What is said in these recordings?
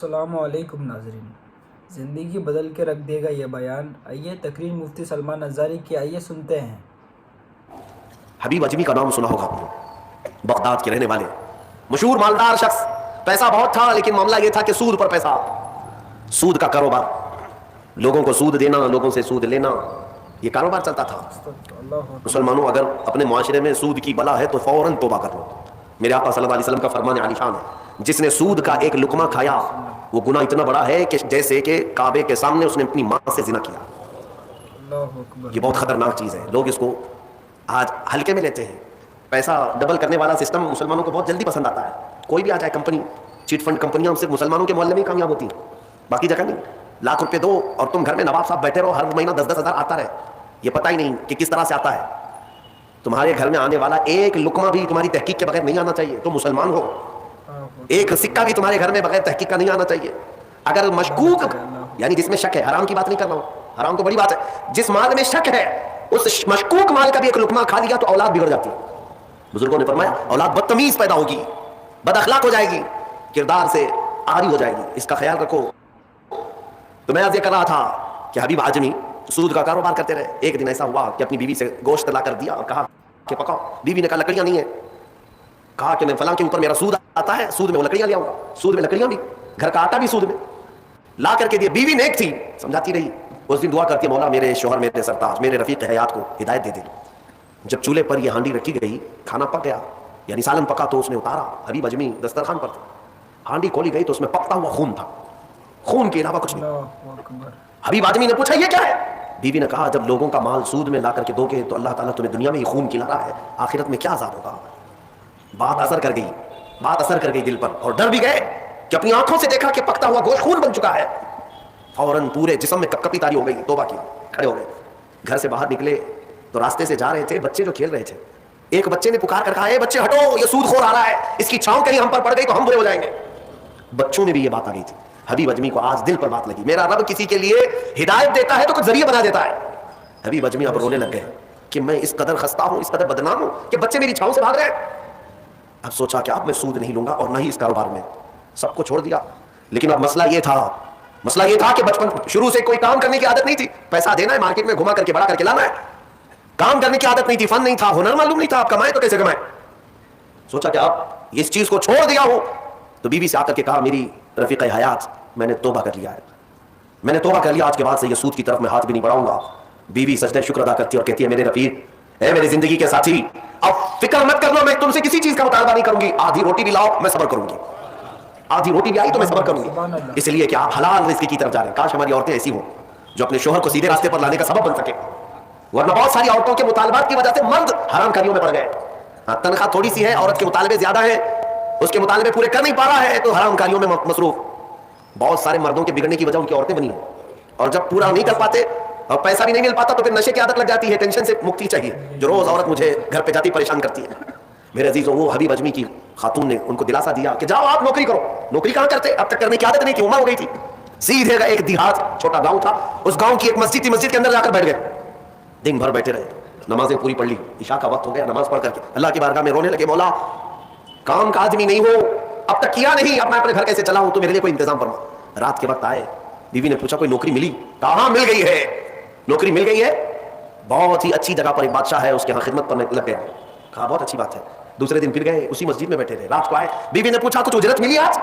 السلام علیکم ناظرین، زندگی بدل کے رکھ دے گا یہ بیان۔ آئیے تقریر مفتی سلمان ازاری کی، آئیے سنتے ہیں۔ حبیب اجمی کا نام سنا ہوگا آپ نے، بغداد کے رہنے والے مشہور مالدار شخص، پیسہ بہت تھا لیکن معاملہ یہ تھا کہ سود پر پیسہ، سود کا کاروبار، لوگوں کو سود دینا، لوگوں سے سود لینا، یہ کاروبار چلتا تھا۔ مسلمانوں اگر اپنے معاشرے میں سود کی بلا ہے تو فوراً توبہ کر لو۔ میرے آقا صلی اللہ علیہ وسلم کا فرمان عالی شان ہے، جس نے سود کا ایک لقمہ کھایا وہ گناہ اتنا بڑا ہے کہ جیسے کہ کعبے کے سامنے اس نے اپنی ماں سے زنا کیا۔ یہ بہت خطرناک چیز ہے، لوگ اس کو آج ہلکے میں لیتے ہیں۔ پیسہ ڈبل کرنے والا سسٹم مسلمانوں کو بہت جلدی پسند آتا ہے۔ کوئی بھی آ جائے کمپنی، چیٹ فنڈ کمپنیاں صرف مسلمانوں کے محلے میں ہی کامیاب ہوتی ہیں، باقی جگہ نہیں۔ لاکھ روپے دو اور تم گھر میں نواب صاحب بیٹھے رہو، ہر مہینہ 10-10 ہزار آتا رہے، یہ پتہ ہی نہیں کہ کس طرح سے آتا ہے۔ تمہارے گھر میں آنے والا ایک لقمہ بھی تمہاری تحقیق کے بغیر نہیں آنا چاہیے، تم مسلمان ہو۔ ایک سکہ بھی تمہارے گھر میں بغیر تحقیق کا نہیں آنا چاہیے۔ اگر مشکوک، یعنی جس میں شک ہے، حرام کی بات نہیں کر رہا ہوں، حرام تو بڑی بات ہے، جس مال میں شک ہے اس مشکوک مال کا بھی ایک لقمہ کھا لیا تو اولاد بگڑ جاتی ہے۔ بزرگوں نے فرمایا اولاد بدتمیز پیدا ہوگی، بد اخلاق ہو جائے گی، کردار سے عاری ہو جائے گی، اس کا خیال رکھو۔ تو میں یہ کر رہا تھا کہ حبیب اعظمی سود کا کاروبار کرتے رہے۔ ایک دن ایسا ہوا کہ اپنی بیوی سے گوشت لا کر دیا اور کہا کہ پکاؤ۔ بیوی نے کہا لکڑیاں نہیں ہیں۔ کہا کہ میں فلاں کے اوپر میرا سود آتا ہے، سود میں وہ لکڑیاں لے آؤں گا، سود میں لکڑیاں بھی، گھر کا آٹا بھی سود میں لا کر کے دیا۔ بیوی نیک تھی، سمجھاتی رہی۔ اس دن دعا کرتی ہے مولا میرے شوہر، میرے سرتاج، میرے رفیق حیات کو ہدایت دے دے۔ جب چولہے پر یہ ہانڈی رکھی گئی، کھانا پک گیا، یعنی سالن پکا تو اس نے اتارا، حبیب اجمی دسترخوان پر تھا، ہانڈی کھولی گئی تو اس میں پکتا ہوا خون تھا، خون کے علاوہ کچھ نہیں۔ حبیب اعظمی نے پوچھا یہ کیا ہے؟ بیوی نے کہا جب لوگوں کا مال سود میں لا کر کے دو گے تو اللہ تعالیٰ تمہیں دنیا میں ہی خون کھلا رہا ہے، آخرت میں کیا عذاب ہوگا۔ بات اثر کر گئی، بات اثر کر گئی دل پر، اور ڈر بھی گئے کہ اپنی آنکھوں سے دیکھا کہ پکتا ہوا گوشت خون بن چکا ہے۔ فوراً پورے جسم میں کپ کپی تاری ہو گئی، توبہ کیا، کھڑے ہو گئے۔ گھر سے باہر نکلے تو راستے سے جا رہے تھے، بچے جو کھیل رہے تھے، ایک بچے نے پکار کر کہا اے بچے ہٹو، یہ سود خور آ رہا ہے، اس کی چھاؤں کہیں ہم پر پڑ گئی تو ہم برے ہو جائیں گے۔ بچوں میں بھی یہ بات آ گئی تھی۔ حبیب اجمی کو آج دل پر بات لگی، میرا رب کسی کے لیے ہدایت دیتا ہے تو کچھ ذریعہ بنا دیتا ہے۔ حبیب اجمی اب رونے لگ گئے کہ میں اس قدر خستہ ہوں، اس قدر بدنام ہوں کہ بچے میری چھاؤں سے بھاگ رہے ہیں۔ اب سوچا کہ اب میں سود نہیں لوں گا اور نہ ہی اس کاروبار میں، سب کو چھوڑ دیا۔ لیکن اب مسئلہ یہ تھا کہ بچپن شروع سے کوئی کام کرنے کی عادت نہیں تھی، پیسہ دینا ہے، مارکیٹ میں گھما کر کے بڑا کر کے لانا ہے، کام کرنے کی عادت نہیں تھی، فن نہیں تھا، ہنر معلوم نہیں تھا، آپ کمائیں تو کیسے کمائیں۔ سوچا کہ اب اس چیز کو چھوڑ دیا ہوں، تو بیوی سے آ کر کے کہا میری رفیق حیات میں نے توبہ کر لیا ہے، میں نے توبہ کر لیا، آج کے بعد سے یہ سود کی طرف میں ہاتھ بھی نہیں بڑھاؤں گا۔ بیوی سجدہ شکر ادا کرتی ہے اور کہتی ہے میرے رفیق، اے میری زندگی کے ساتھی، اب فکر مت کرنا، میں تم سے کسی چیز کا مطالبہ نہیں کروں گی، آدھی روٹی بھی لاؤ میں صبر کروں گی، آدھی روٹی بھی آئی تو میں صبر کروں گی، اس لیے کہ آپ حلال رزق کی طرف جا رہے ہیں۔ کاش ہماری عورتیں ایسی ہوں جو اپنے شوہر کو سیدھے راستے پر لانے کا سبب بن سکے، ورنہ بہت ساری عورتوں کے مطالبات کی وجہ سے مرد حرام کاریوں میں پڑ گئے۔ تنخواہ تھوڑی سی ہے، عورت کے مطالبے زیادہ ہیں، اس کے مطالبے پورے کر نہیں پا رہا ہے تو حرام کاریوں میں مصروف۔ بہت سارے مردوں کے بگڑنے کی وجہ ان کی عورتیں بنی ہیں، اور جب پورا نہیں کر پاتے اور پیسہ بھی نہیں مل پاتا تو پھر نشے کی عادت لگ جاتی ہے، ٹینشن سے مکتی چاہیے، جو روز عورت مجھے گھر پہ جاتی پریشان کرتی ہے۔ میرے عزیزوں، وہ حبیب اجمی کی خاتون نے ان کو دلاسا دیا کہ جاؤ آپ نوکری کرو۔ نوکری کہاں کرتے، اب تک کرنے کی عادت نہیں تھی، عمر ہو گئی تھی۔ سیدھے ایک دیہات چھوٹا گاؤں تھا، اس گاؤں کی ایک مسجد تھی، مسجد کے اندر جا کر بیٹھ گئے، دن بھر بیٹھے رہے، نمازیں پوری پڑھ لی، عشاء کا وقت ہو گیا، نماز پڑھ کر کے اللہ کی بارگاہ میں رونے لگے، مولا کام کا آدمی نہیں ہو، اب تک کیا نہیں، اب میں اپنے گھر کیسے چلاؤں، تو میرے لیے کوئی انتظام فرما۔ رات کے وقت آئے، بیوی نے پوچھا کوئی نوکری ملی؟ کہاں مل گئی ہے، نوکری مل گئی ہے، بہت ہی اچھی جگہ پر ایک بادشاہ ہے، اس کے ہاں خدمت پر لگ گیا۔ کہا بہت اچھی بات ہے۔ دوسرے دن پھر گئے، اسی مسجد میں بیٹھے رہے، رات کو آئے، بیوی نے پوچھا کچھ اجرت ملی آج،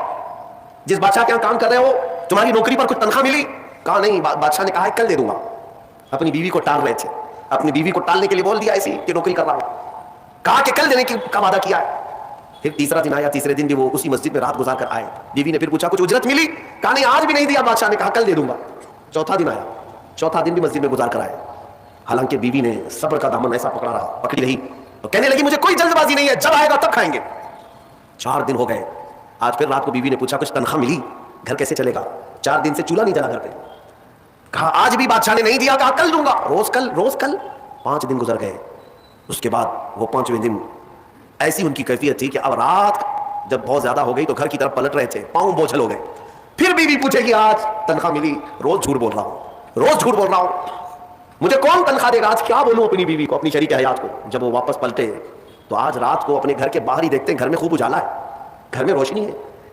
جس بادشاہ کے یہاں کام کر رہے ہو تمہاری نوکری پر کچھ تنخواہ ملی؟ کہا نہیں، بادشاہ نے کہا کل دے دوں گا۔ اپنی بیوی کو ٹال رہے تھے، اپنی بیوی کو ٹالنے کے لیے بول دیا ایسی کہ نوکری کر رہا ہوں، کہا کہ کل دینے کا وعدہ کیا ہے۔ پھر تیسرا دن آیا، تیسرے دن بھی وہ اسی مسجد میں رات گزار کر آئے، بیوی نے پھر پوچھا کچھ اجرت ملی؟ کہا نہیں آج بھی نہیں دیا، بادشاہ نے کہا کل دے دوں گا۔ چوتھا دن آیا، چوتھا دن بھی مسجد میں گزار کر آئے، حالانکہ بیوی نے صبر کا دامن ایسا پکڑا رہا، پکڑی رہی، تو کہنے لگی مجھے کوئی جلد بازی نہیں ہے، جب آئے گا تب کھائیں گے۔ 4 دن ہو گئے، آج پھر رات کو بیوی نے پوچھا کچھ تنخواہ ملی؟ گھر کیسے چلے گا، 4 دن سے چولہا نہیں جلا گھر پہ۔ کہا آج بھی بادشاہ نے نہیں دیا، کہا کل دوں گا، روز کل 5 دن گزر گئے۔ اس کے بعد وہ 5ویں دن ایسی ان کی کیفیت تھی کہ اب رات جب بہت زیادہ ہو گئی تو گھر کی طرف پلٹ رہے تھے، پاؤں بوجھل ہو گئے۔ پھر بیوی پوچھے گی آج تنخواہ ملی؟ روز جھوٹ بول رہا ہوں، مجھے کون تنخواہ دے گا، آج کیا بولوں اپنی بیوی کو، اپنی شریک حیات کو۔ جب وہ واپس پلٹے تو آج رات کو اپنے گھر کے باہر ہی دیکھتے ہیں گھر میں خوب اجالا ہے، گھر میں روشنی ہے،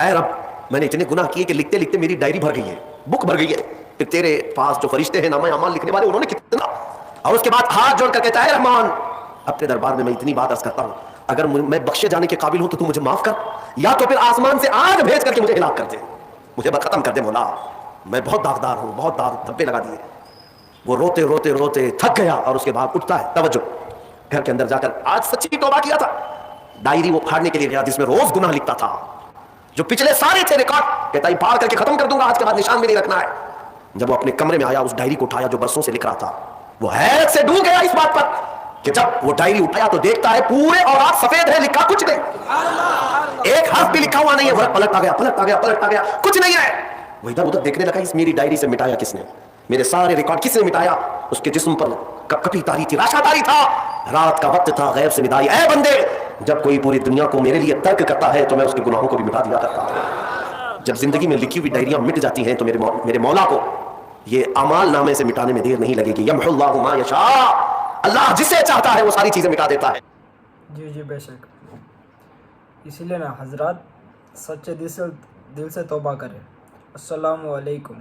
اے رب میں نے اتنے گناہ کیے کہ لکھتے لکھتے میری ڈائری بھر گئی ہے, بک بھر گئی ہے. پھر تیرے پاس جو فرشتے ہیں نامہ اعمال لکھنے والے انہوں نے کتنا. اور اس کے بعد ہاتھ جوڑ کر کہتا ہے رحمان اپنے دربار میں اتنی بات عرض کرتا ہوں, اگر میں بخشے جانے کے قابل ہوں تو مجھے معاف کر, یا تو پھر آسمان سے آگ بھیج کر کے مجھے ہلاک کر دے, مجھے ختم کر دے مولا, میں بہت داغدار ہوں, بہت دھبے لگا دیے. وہ روتے روتے روتے تھک گیا اور اس کے بعد اٹھتا ہے. توجہ, گھر کے اندر جا کر آج سچی توبہ کیا تھا. ڈائری وہ پھاڑنے کے لیے گیا جس میں روز گناہ لکھتا تھا, جو پچھلے سارے تھے ریکارڈ, کہتا ہے پھاڑ کر کے ختم کر دوں گا, آج کے بعد نشان بھی نہیں رکھنا ہے. جب وہ اپنے کمرے میں آیا اس ڈائری کو اٹھایا جو برسوں سے لکھ رہا تھا, وہ حیرت سے ڈوب گیا اس بات پر کہ جب وہ ڈائری اٹھایا تو دیکھتا ہے پورے اوراق سفید ہے, لکھا کچھ نہیں, ایک حرف بھی لکھا ہوا نہیں ہے. وہ پلٹتا گیا پلٹتا گیا پلٹتا گیا, کچھ نہیں ہے. وہ ادھر ادھر دیکھنے لگا, اس میری ڈائری سے مٹایا کس نے, میرے سارے ریکارڈ کس نے مٹایا. اس کے جسم پر کپی تاری تھی, راشا تاری تھا, رات کا وقت تھا, غیب سے ندائی, اے بندے جب کوئی پوری دنیا کو میرے لیے ترک کرتا ہے تو میں اس کے گناہوں کو بھی مٹا دیا کرتا ہوں. جب زندگی میں لکھی ہوئی ڈائریاں مٹ جاتی ہیں تو میرے مولا کو یہ اعمال نامے سے مٹانے میں دیر نہیں لگے گی. یمحو اللہ ما یشاء, اللہ جسے چاہتا ہے وہ ساری چیزیں مٹا دیتا ہے. جی بے شک. اسی لیے نا حضرات سچے دل سے توبہ کریں. السلام علیکم.